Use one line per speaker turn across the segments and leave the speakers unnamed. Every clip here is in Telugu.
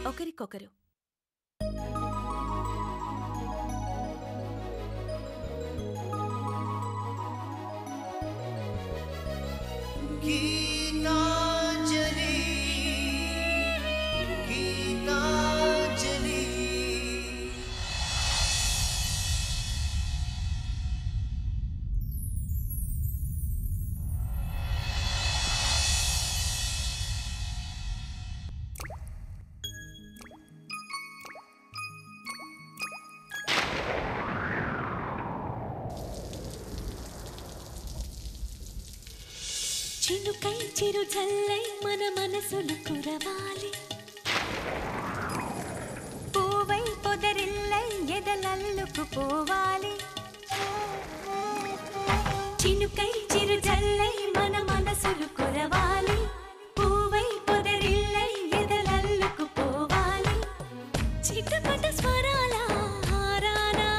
ఒకరికొకరు. చినుకై చిరు జల్లై మన మనసులు కురవాలి, పూవై పొదరిల్లై ఎదలల్లుకు పోవాలి. చినుకై చిరు జల్లై మన మనసులు కురవాలి, పూవై పొదరిల్లై ఎదలల్లుకు పోవాలి. చిటపట స్వరాల హారానా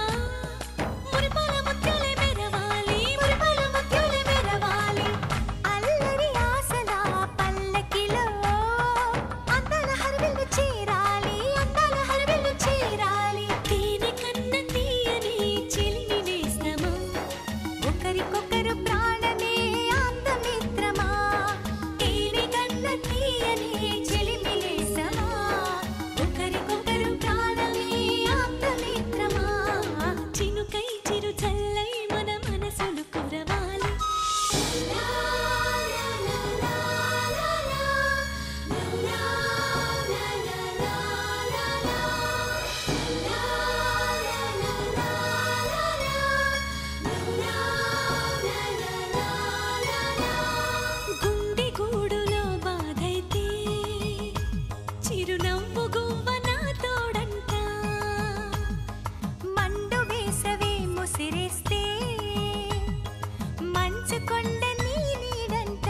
మురిపాల ముత్యాలే మెరవాలి, మురిపాల ముత్యాలే మెరవాలి. అల్లరి ఆశల పల్లకిలో అందాల హరివిల్లు చేరాలి, అందాల హరివిల్లు చేరాలి. తేనె కన్న తీయని చెలిమి నేస్తమా, ఒకరికొకరు ప్రాణమే అందమిత్రమా. తేనె కన్న తీయని చెలిమి నేస్తమా, ఒకరికొకరు ప్రాణమే అందమిత్రమా. చినుకై చిరు చల్లై మన మనసులు కురవాలి. గుండె గూడులో బాధైతే చిరునవ్వు గువ్వ నా తోడంట, మండు వేసవి ముసిరేస్తే మంచు కొండ నీ నీడంట.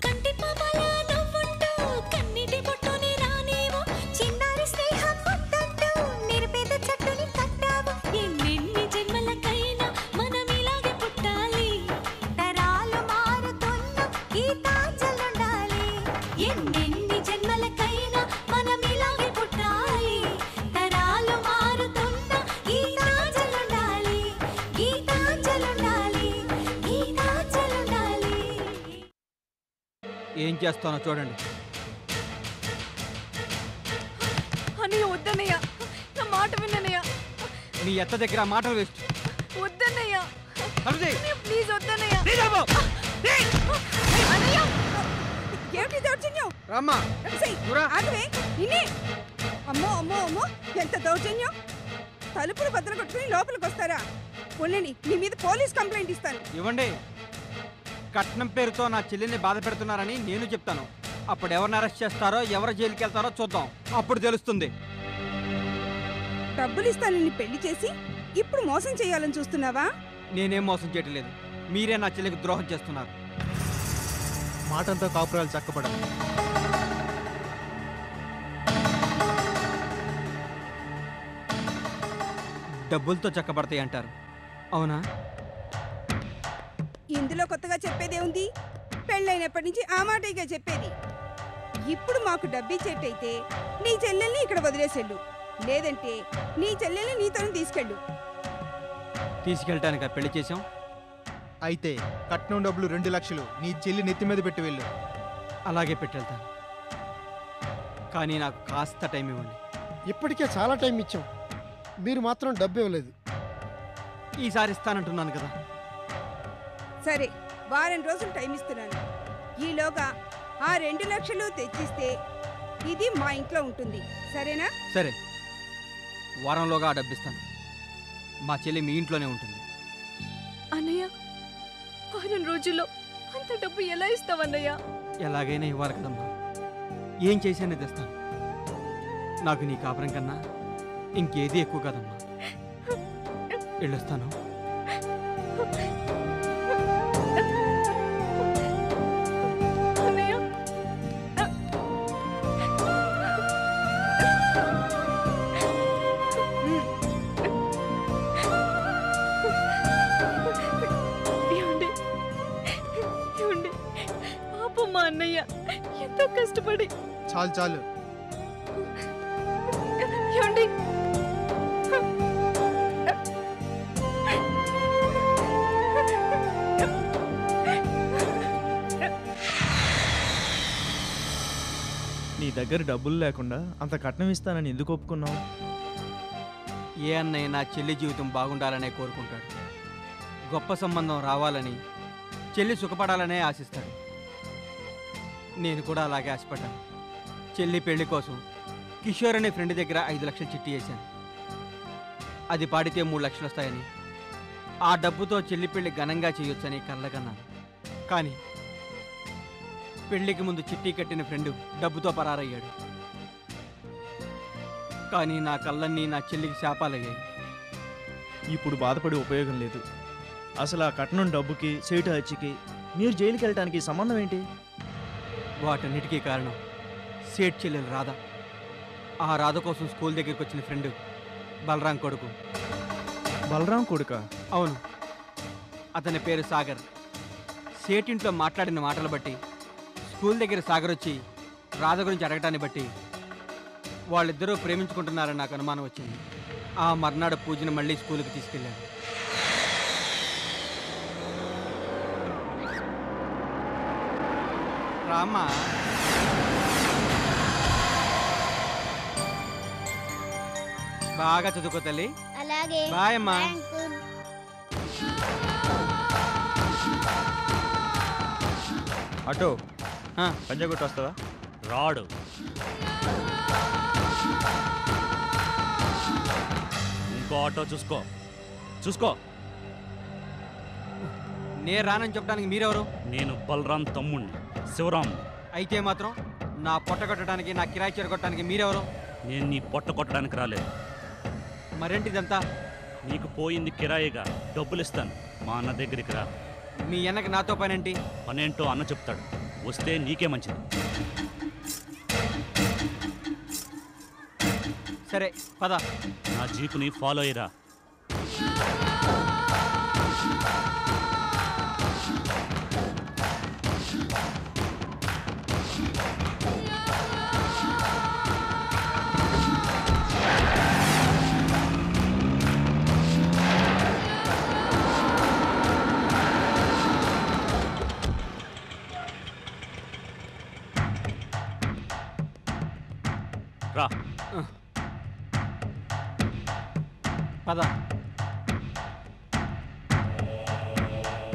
కంటి పాపలా నవ్వుంటూ కన్నిటి బొట్టుని రానేమో, చిన్నారి స్నేహం ముద్దంటూ నిరుపేద చెట్టుని కట్టావు. ఎన్నెన్ని జన్మలకైనా మనం ఇలాగే పుట్టాలి, తరాలు మారుతున్న గీతాంజలుండాలి. ఎన్నెన్ని జన్మలకైనా మనం ఇలాగే పుట్టాలి, తరాలు మారుతున్న గీతాంజలుండాలి, గీతాంజలుండాలి, గీతాంజలుండాలి.
ఏం చేస్తానో చూడండి.
అన్నయ్య వద్దన్నయ్య, నా మాట విన్నయ్య.
నీ ఎత్త దగ్గర మాటలు వేస్ట్.
వద్దన్నయ్య,
అరుదే
ప్లీజ్ వద్దన్నయ్య. అన్నయ్య ఏమిటి దౌర్జన్యం?
రామ్మా చూరా.
ఆగవే నిన్నే. అమ్మో అమ్మో అమ్మో, ఎంత దౌర్జన్యం! తలుపులు బద్దలు కొట్టుకుని లోపలికి వస్తారా? ఉండండి, మీ మీద పోలీస్ కంప్లైంట్ ఇస్తాను.
ఇవ్వండి. కట్నం పేరుతో నా చెల్లిని బాధ పెడుతున్నారని నేను చెప్తాను. అప్పుడు ఎవరిని అరెస్ట్ చేస్తారో, ఎవరు జైలుకి వెళ్తారో చూద్దాం. అప్పుడు తెలుస్తుంది.
డబ్బులు ఇస్తానని పెళ్లి చేసి ఇప్పుడు మోసం చేయాలని చూస్తున్నావా?
నేనేం మోసం చేయటం లేదు, మీరే నా చెల్లికి ద్రోహం చేస్తున్నారు.
మాటంతో కాపురాలు చక్కబడాలి.
డబ్బులతో చక్కబడతాయి అంటారు, అవునా?
ఇందులో కొత్తగా చెప్పేదే ఉంది? పెళ్ళైనప్పటి నుంచి ఆ మాటగా చెప్పేది. ఇప్పుడు మాకు డబ్బిచ్చేట్టయితే నీ చెల్లెల్ని ఇక్కడ వదిలేసేళ్ళు, లేదంటే నీ చెల్లెల్ని నీతోనే తీసుకెళ్ళు.
తీసుకెళ్ళటానికి పెళ్లి చేసాం.
అయితే కట్నం డబ్బులు 2 లక్షలు నీ చెల్లి నెత్తి మీద పెట్టి వెళ్ళు.
అలాగే పెట్టెళ్తాను, కానీ నాకు కాస్త టైం ఇవ్వండి.
ఇప్పటికే చాలా టైం ఇచ్చాం, మీరు మాత్రం డబ్బు ఇవ్వలేదు.
ఈసారి ఇస్తానంటున్నాను కదా.
సరే, వారం రోజులు టైం ఇస్తున్నాను. ఈలోగా ఆ 2 లక్షలు తెచ్చిస్తే ఇది మా ఇంట్లో ఉంటుంది, సరేనా?
సరే, వారంలోగా డబ్బిస్తాను. మా చెల్లి మీ ఇంట్లోనే ఉంటుంది.
అన్నయ్య, వారం రోజుల్లో అంత డబ్బు ఎలా ఇస్తావన్నయ్య?
ఎలాగైనా ఇవ్వాలి కదమ్మా. ఏం చేశానే తెస్తాను. నాకు నీ కాపురం కన్నా ఇంకేది ఎక్కువ కదమ్మా. వెళ్ళొస్తాను.
పాపం మా అన్నయ్య ఎంతో కష్టపడి.
చాలు చాలు,
ఏమండి
నీ దగ్గర డబ్బులు లేకుండా అంత కట్నం ఇస్తానని ఎందుకు ఒప్పుకున్నావు?
ఏ అన్నయ్య నా చెల్లి జీవితం బాగుండాలనే కోరుకుంటాడు. గొప్ప సంబంధం రావాలని, చెల్లి సుఖపడాలనే ఆశిస్తాడు. నేను కూడా అలాగే ఆశపడ్డాను. చెల్లి పెళ్లి కోసం కిషోర్ అనే ఫ్రెండ్ దగ్గర 5 లక్షలు చిట్టి వేశాను. అది పాడితే 3 లక్షలు వస్తాయని, ఆ డబ్బుతో చెల్లి పెళ్లి ఘనంగా చేయొచ్చని కళ్ళకన్నాను. కానీ పెళ్లికి ముందు చిట్టి కట్టిన ఫ్రెండు డబ్బుతో పరారయ్యాడు. కానీ నా కళ్ళన్నీ నా చెల్లికి శాపాలయ్యాయి.
ఇప్పుడు బాధపడి ఉపయోగం లేదు. అసలు ఆ కట్నం డబ్బుకి సేటు హత్యకి మీరు జైలుకి వెళ్ళటానికి సంబంధం ఏంటి?
వాటన్నిటికీ కారణం సేట్ చెల్లెలు రాధ. ఆ రాధ కోసం స్కూల్ దగ్గరికి వచ్చిన ఫ్రెండ్ బలరాం కొడుకు.
బలరాం కొడుక?
అవును, అతని పేరు సాగర్. సేట్ ఇంట్లో మాట్లాడిన మాటలు బట్టి, స్కూల్ దగ్గర సాగర్ వచ్చి రాధ గురించి అడగటాన్ని బట్టి వాళ్ళిద్దరూ ప్రేమించుకుంటున్నారని నాకు అనుమానం వచ్చింది. ఆ మర్నాడు పూజను మళ్ళీ స్కూల్కి తీసుకెళ్ళాను. రామ్మా. బాగా చదువుకో తల్లి.
అలాగే
బాయ్ అమ్మా.
అటో
ఆ,
పంజాగుట్ట వస్తుందా?
రాడు. ఇంకో ఆటో చూసుకో.
నేను రానని చెప్పడానికి మీరెవరు?
నేను బలరాం తమ్ముణ్ణి, శివరాం.
అయితే మాత్రం నా పొట్ట కొట్టడానికి, నా కిరాయి చెరగొట్టడానికి మీరెవరు?
నేను నీ పొట్ట కొట్టడానికి రాలేదు.
మరేంటిదంతా?
నీకు పోయింది కిరాయిగా, డబ్బులు ఇస్తాను. మా అన్న దగ్గరికి రా.
మీ అన్నకి నాతో పనేంటి?
పనేంటో అన్న చెప్తాడు. వస్తే నీకే మంచిది.
సరే పద.
నా జీపుని ఫాలో అయ్యిరా. రా.
పద.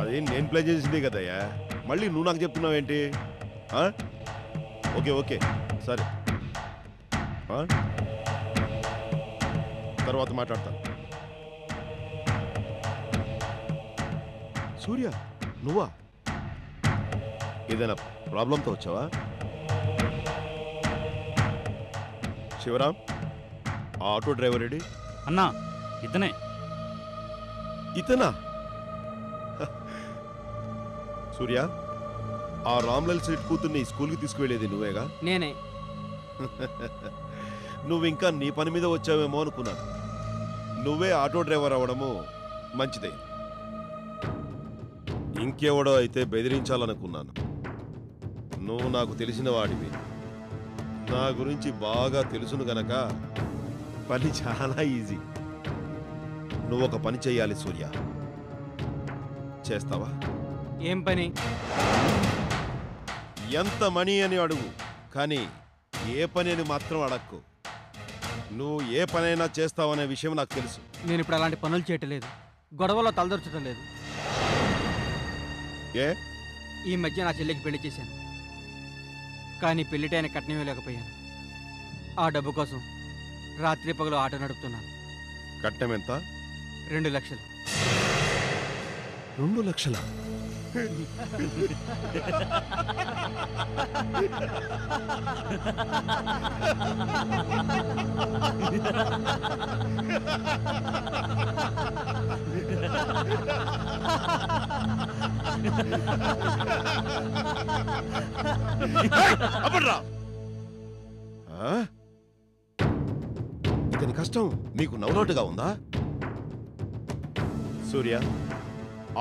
అది నేను ప్లే చేసిందే కదయ్యా, మళ్ళీ నువ్వు నాకు చెప్తున్నావేంటి? ఓకే ఓకే సరే, తర్వాత మాట్లాడతాను. సూర్య, నువ్వా? ఏదైనా ప్రాబ్లంతో వచ్చావా? శివరాం, ఆ ఆటో డ్రైవర్ రెడీ?
అన్నా, ఇతనే.
ఇతనా? సూర్య, ఆ రామ్లాల్ సెట్ కూతుర్ని స్కూల్కి తీసుకువెళ్ళేది నువ్వేగా?
నేనే.
నువ్వు ఇంకా నీ పని మీద వచ్చావేమో అనుకున్నాను. నువ్వే ఆటో డ్రైవర్ అవ్వడము మంచిదే. ఇంకెవడో అయితే బెదిరించాలనుకున్నాను. నువ్వు నాకు తెలిసిన వాడివి, నా గురించి బాగా తెలుసును గనక పని చాలా ఈజీ. నువ్వు ఒక పని చెయ్యాలి సూర్య. చేస్తావా?
ఏం పని?
ఎంత మనీ అని అడుగు, కానీ ఏ పని అని మాత్రం అడక్కు. నువ్వు ఏ పనైనా చేస్తావనే విషయం నాకు తెలుసు.
నేను ఇప్పుడు అలాంటి పనులు చేయటం లేదు, గొడవలో తలదొరచడం లేదు.
ఏ?
ఈ మధ్య నా చెల్లికి పెళ్లి చేశాను, కానీ పెళ్లిటైన కట్నం ఇవ్వలేకపోయాను. ఆ డబ్బు కోసం రాత్రి పగలు ఆటో నడుపుతున్నాను.
కట్నం ఎంత?
2 లక్షలు.
2 లక్షలా? ఇతని కష్టం మీకు నవ్వులాటుగా ఉందా? సూర్య,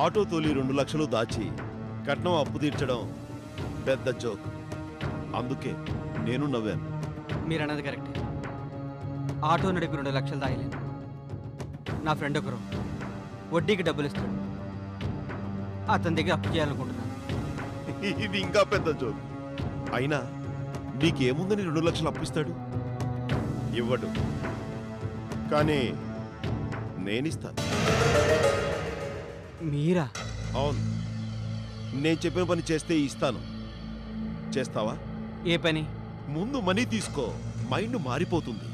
ఆటో తోలి 2 లక్షలు దాచి కట్నం అప్పు తీర్చడం పెద్ద జోక్. అందుకే నేను నవ్వాను.
మీరు అన్నది కరెక్ట్. ఆటో నడిపి 2 లక్షలు దాయలేను. నా ఫ్రెండ్ ఒకరు వడ్డీకి డబ్బులు ఇస్తాడు. అతని దగ్గర అప్పు చేయాలనుకుంటున్నాను.
ఇది ఇంకా పెద్ద జోక్. అయినా నీకేముందని 2 లక్షలు అప్పిస్తాడు? ఇవ్వడు. కానీ నేనిస్తాను.
మీరా?
అవును, నేను చెప్పిన పని చేస్తే ఇస్తాను. చేస్తావా?
ఏ పని?
ముందు మనీ తీసుకో, మైండ్ మారిపోతుంది.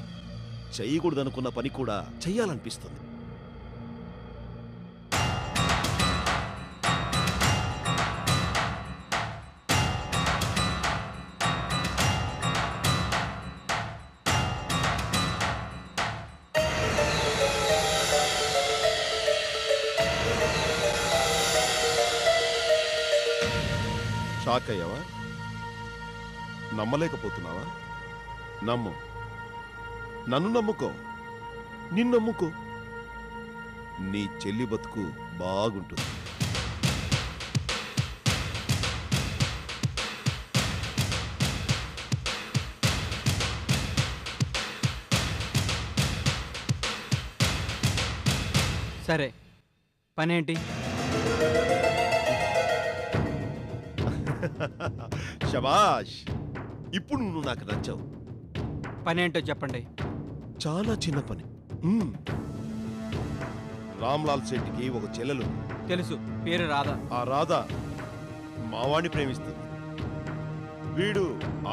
చెయ్యకూడదనుకున్న పని కూడా చెయ్యాలనిపిస్తుంది. షాక్ అయ్యావా? నమ్మలేకపోతున్నావా? నమ్ము. నన్ను నమ్ముకో, నిన్ను నమ్ముకో. నీ చెల్లి బతుకు బాగుంటుంది.
సరే, పనేంటి?
శబాష్, ఇప్పుడు నువ్వు నాకు నచ్చావు.
పనేంటో చెప్పండి.
చాలా చిన్న పని. రామ్లాల్ శెట్టికి ఒక చెల్లెలు.
తెలుసు, పేరు రాధా.
ఆ రాధ మావాణ్ణి ప్రేమిస్తుంది. వీడు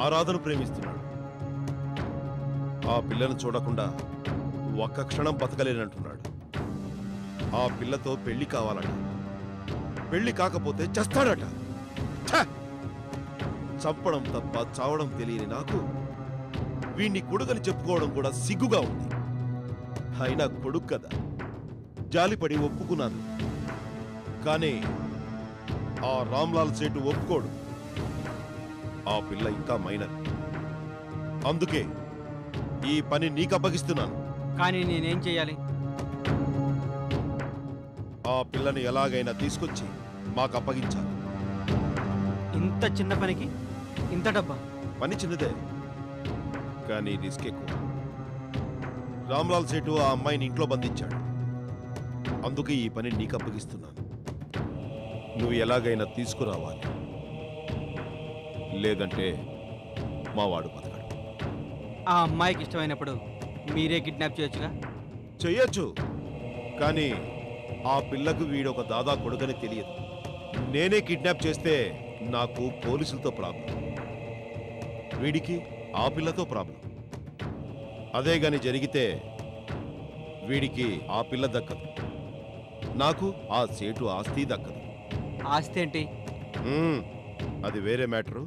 ఆ రాధను ప్రేమిస్తున్నాడు. ఆ పిల్లను చూడకుండా ఒక్క క్షణం బతకలేనంటున్నాడు. ఆ పిల్లతో పెళ్లి కావాలట. పెళ్లి కాకపోతే చస్తాడట. చంపడం తప్ప చావడం తెలియని నాకు వీణ్ణి కొడుకని చెప్పుకోవడం కూడా సిగ్గుగా ఉంది. అయినా కొడుకు కదా, జాలిపడి ఒప్పుకున్నాను. కానీ ఆ రామ్లాల్ సేటు ఒప్పుకోడు. ఆ పిల్ల ఇంకా మైనర్. అందుకే ఈ పని నీకు అప్పగిస్తున్నాను.
కానీ నేనేం చెయ్యాలి?
ఆ పిల్లని ఎలాగైనా తీసుకొచ్చి మాకు అప్పగించాలి.
ఇంత చిన్న పనికి ఇంత డబ్బా?
పని చిన్నదే, కానీ రిస్క్ ఎక్కువ. రామ్లాల్ సేటు ఆ అమ్మాయిని ఇంట్లో బంధించాడు. అందుకే ఈ పని నీకు అప్పగిస్తున్నాను. నువ్వు ఎలాగైనా తీసుకురావాలి, లేదంటే మా వాడు బతకడు.
ఆ అమ్మాయికి ఇష్టమైనప్పుడు మీరే కిడ్నాప్ చేయొచ్చుగా?
చెయ్యొచ్చు, కానీ ఆ పిల్లకు వీడొక దాదా కొడుకని తెలియదు. నేనే కిడ్నాప్ చేస్తే నాకు పోలీసులతో ప్రాబ్లం, వీడికి ఆ పిల్లతో ప్రాబ్లం. అదే గాని జరిగితే వీడికి ఆ పిల్ల దక్కదు, నాకు ఆ సేటు ఆస్తి దక్కదు.
ఆస్తి ఏంటి?
అది వేరే మ్యాటరు,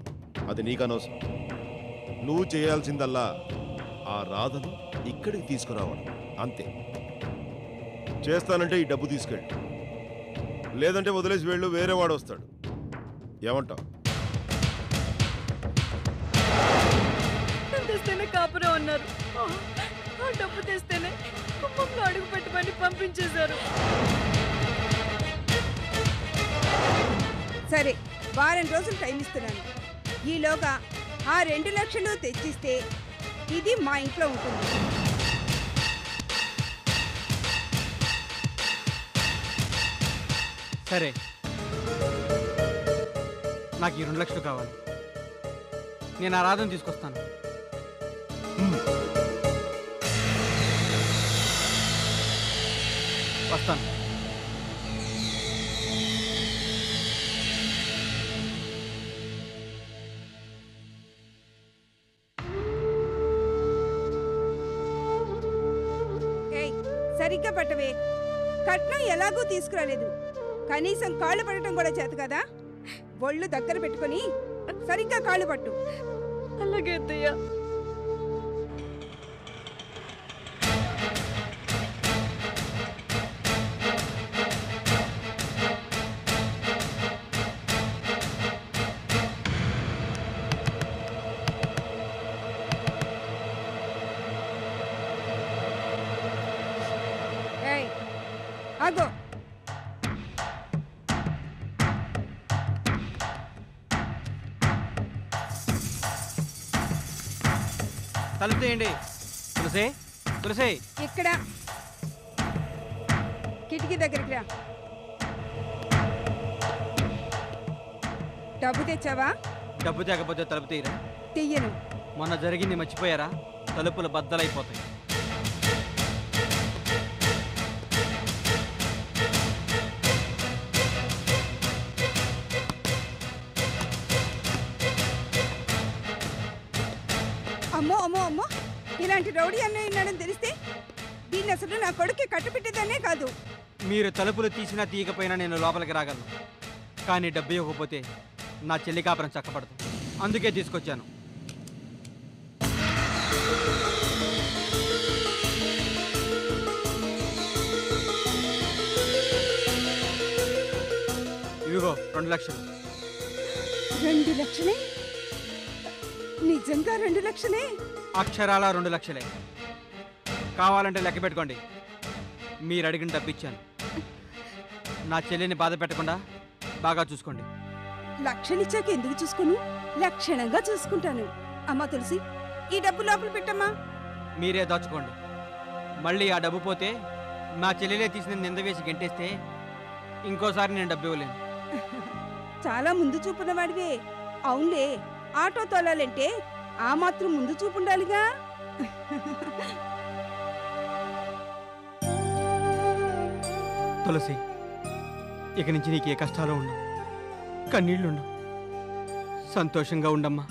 అది నీకు అనవసరం. నువ్వు చేయాల్సిందల్లా ఆ రాధను ఇక్కడికి తీసుకురావడం అంతే. చేస్తానంటే ఈ డబ్బు తీసుకెళ్ళు, లేదంటే వదిలేసి వెళ్ళు, వేరే వాడు వస్తాడు. ఏమంటావు?
తెస్తేనే కాపురం అన్నారు. ఆ డబ్బు తెస్తేనే కుటుంబంలో అడుగు పెట్టమని పంపించేశారు.
సరే, వారం రోజులు టైం ఇస్తున్నాను. ఈలోగా ఆ 2 లక్షలు తెచ్చిస్తే ఇది మా ఇంట్లో ఉంటుంది.
సరే, నాకు ఈ 2 లక్షలు కావాలి. నేను ఆ రాధను తీసుకొస్తాను. వస్తాను.
ఏయ్, సరిగ్గా పట్టవే. కట్నం ఎలాగూ తీసుకురాలేదు, కనీసం కాళ్ళు పట్టడం కూడా చేత కదా. ఒళ్ళు దగ్గర పెట్టుకొని సరిగ్గా కాళ్ళు పట్టు.
అలాగే అత్తయ్య.
ఏయ్, ఆగో.
తలుపు తీయండి. తులసి, తులసి
ఇక్కడ కిటికీ దగ్గరికి రా. డబ్బు తెచ్చావా?
డబ్బు తేకపోతే తలుపు తీయరా?
తెయ్యను.
మొన్న జరిగింది మర్చిపోయారా? తలుపులు బద్దలైపోతాయి.
అమ్మో అమ్మో అమ్మో, ఇలాంటి రౌడీ అన్నయ్య ఉన్నాడని తెలిస్తే దీన్ని అసలు నా కొడుక్కి కట్టుపెట్టేదానే కాదు.
మీరు తలుపులు తీసినా తీయకపోయినా నేను లోపలికి రాగలను, కానీ డబ్బు ఇవ్వకపోతే నా చెల్లి కాపురం చక్కపడదు. అందుకే తీసుకొచ్చాను. ఇవిగో 2 లక్షలు.
2 లక్షలే? నిజంగా 2 లక్షలే?
అక్షరాల 2 లక్షలే. కావాలంటే లెక్క పెట్టుకోండి. మీరు అడిగిన డబ్బు ఇచ్చాను. నా చెల్లిని బాధ పెట్టకుండా బాగా చూసుకోండి.
లక్షలిచ్చాక ఎందుకు చూసుకోను? లక్షణంగా చూసుకుంటాను. అమ్మా తులసి, ఈ డబ్బు లోపల పెట్టమ్మా.
మీరే దాచుకోండి. మళ్ళీ ఆ డబ్బు పోతే మా చెల్లెలే తీసిన నింద వేసి గెంటేస్తే ఇంకోసారి నేను డబ్బు ఇవ్వలేను.
చాలా ముందు చూపున్న వాడివే. అవునులే, ఆటో తోలాలంటే ఆ మాత్రం ముందు చూపు ఉండాలిగా.
తులసి, ఇక నుంచి నీకు ఏ కష్టాలు ఉండవు, కన్నీళ్లుండవు. సంతోషంగా ఉండమ్మా.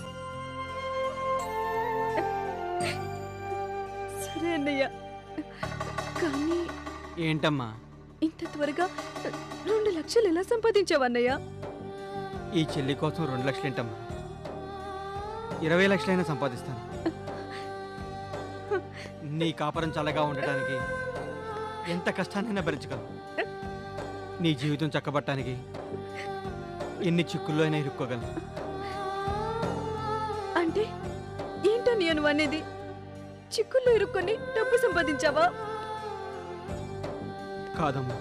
సరే అన్నయ్య, కానీ
ఏంటమ్మా?
ఇంత త్వరగా 2 లక్షలు ఎలా సంపాదించావన్నయ్య?
ఈ చెల్లి కోసం 2 లక్షలు ఏంటమ్మా? 20 లక్షలైనా సంపాదిస్తాను. నీ కాపురం చల్లగా ఉండటానికి ఎంత కష్టాన్నైనా భరించగలను. నీ జీవితం చక్కబట్టడానికి ఎన్ని చిక్కుల్లో అయినా ఇరుక్కోగలను.
అంటే ఏంటో నేను అనేది? చిక్కుల్లో ఇరుక్కొని డబ్బు సంపాదించావా?
కాదమ్మా,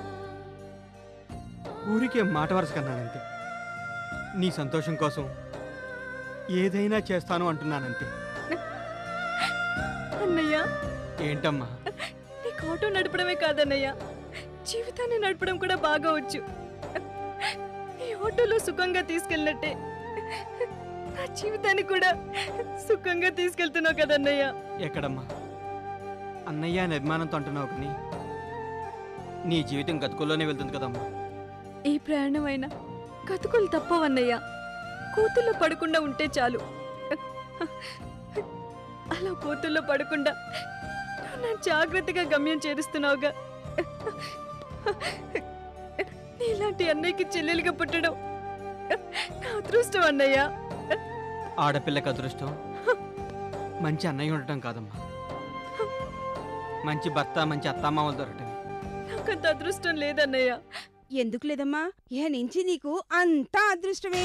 ఊరికే మాట వరుస కన్నానంతే. నీ సంతోషం కోసం ఏదైనా చేస్తాను అంటున్నానంతే.
అన్నయ్య,
ఏంటమ్మా?
నీకు ఆటో నడపడమే కాదన్నయ్య, జీవితాన్ని నడపడం కూడా బాగా వచ్చు. ఈ ఆటోలో సుఖంగా తీసుకెళ్ళినట్టే నా జీవితాన్ని కూడా సుఖంగా తీసుకెళ్తున్నావు కదన్నయ్య.
ఎక్కడమ్మా? అన్నయ్య అని అభిమానంతో అంటున్నావు, కానీ నీ జీవితం గతుకుల్లోనే వెళ్తుంది కదమ్మా.
ఈ ప్రయాణం అయినా కతుకులు తప్పవన్నయ్య. కూతుల్లో పడకుండా ఉంటే చాలు. అలా కూతుల్లో పడకుండా నా జాగ్రత్తగా గమ్యం చేరుస్తున్నావుగా. నీలాంటి అన్నయ్యకి చెల్లెలుగా పుట్టడం నా అదృష్టం అన్నయ్య.
ఆడపిల్లకి అదృష్టం మంచి అన్నయ్య ఉండటం కాదమ్మా, మంచి భర్త, మంచి అత్తమామలు దొరకటం.
నాకంత అదృష్టం లేదన్నయ్య.
ఎందుకు లేదమ్మా? ఇహ నుంచి నీకు అంతా అదృష్టమే.